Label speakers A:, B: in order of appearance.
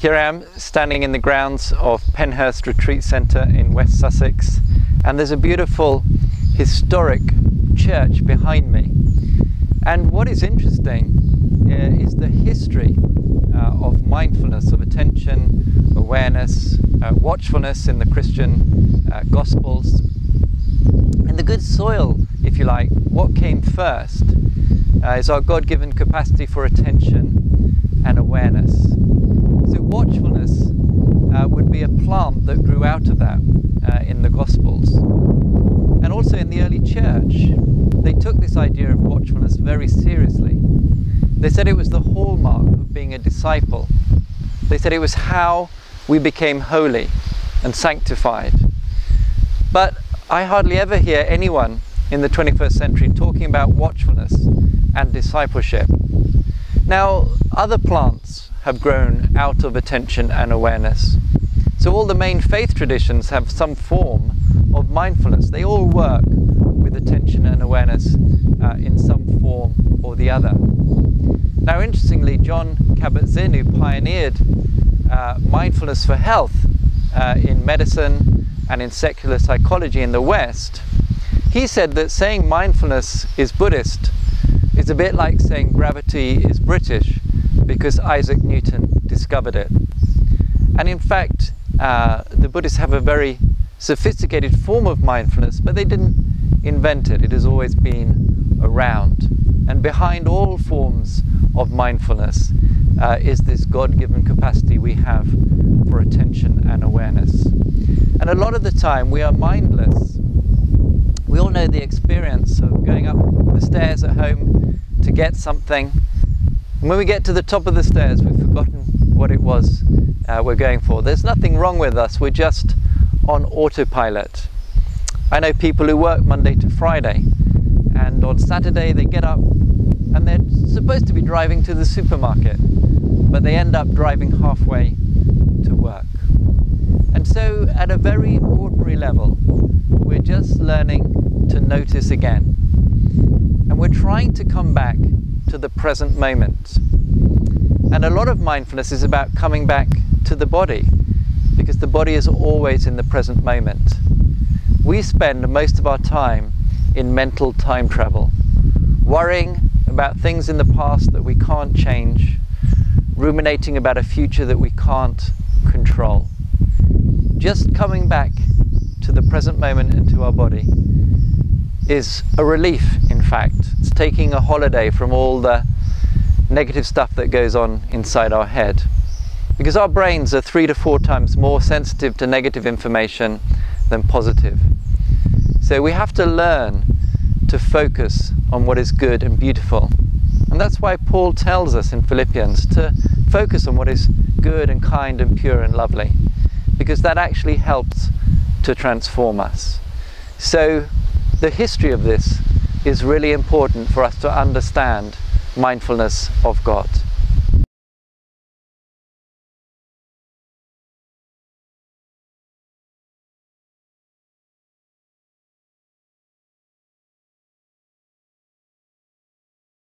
A: Here I am standing in the grounds of Penhurst Retreat Centre in West Sussex, and there's a beautiful historic church behind me. And what is interesting is the history of mindfulness, of attention, awareness, watchfulness in the Christian Gospels. And the good soil, if you like, what came first is our God-given capacity for attention and awareness. So watchfulness would be a plant that grew out of that in the Gospels. And also in the early church, they took this idea of watchfulness very seriously. They said it was the hallmark of being a disciple. They said it was how we became holy and sanctified. But I hardly ever hear anyone in the 21st century talking about watchfulness and discipleship. Now, other plants have grown out of attention and awareness. So all the main faith traditions have some form of mindfulness. They all work with attention and awareness in some form or the other. Now, interestingly, Jon Kabat-Zinn, who pioneered mindfulness for health in medicine and in secular psychology in the West, he said that saying mindfulness is Buddhist is a bit like saying gravity is British because Isaac Newton discovered it. And in fact, the Buddhists have a very sophisticated form of mindfulness, but they didn't invent it. It has always been around. And behind all forms of mindfulness is this God-given capacity we have for attention and awareness. And a lot of the time we are mindless. We all know the experience of going up the stairs at home to get something. And when we get to the top of the stairs, we've forgotten what it was we're going for. There's nothing wrong with us, we're just on autopilot. I know people who work Monday to Friday, and on Saturday they get up and they're supposed to be driving to the supermarket, but they end up driving halfway to work. And so at a very ordinary level, we're just learning to notice again. And we're trying to come back to the present moment. And a lot of mindfulness is about coming back to the body, because the body is always in the present moment. We spend most of our time in mental time travel, worrying about things in the past that we can't change, ruminating about a future that we can't control. Just coming back to the present moment and to our body is a relief, in fact. It's taking a holiday from all the negative stuff that goes on inside our head. Because our brains are 3 to 4 times more sensitive to negative information than positive. So we have to learn to focus on what is good and beautiful. And that's why Paul tells us in Philippians to focus on what is good and kind and pure and lovely, because that actually helps to transform us. So the history of this is really important for us to understand mindfulness of God.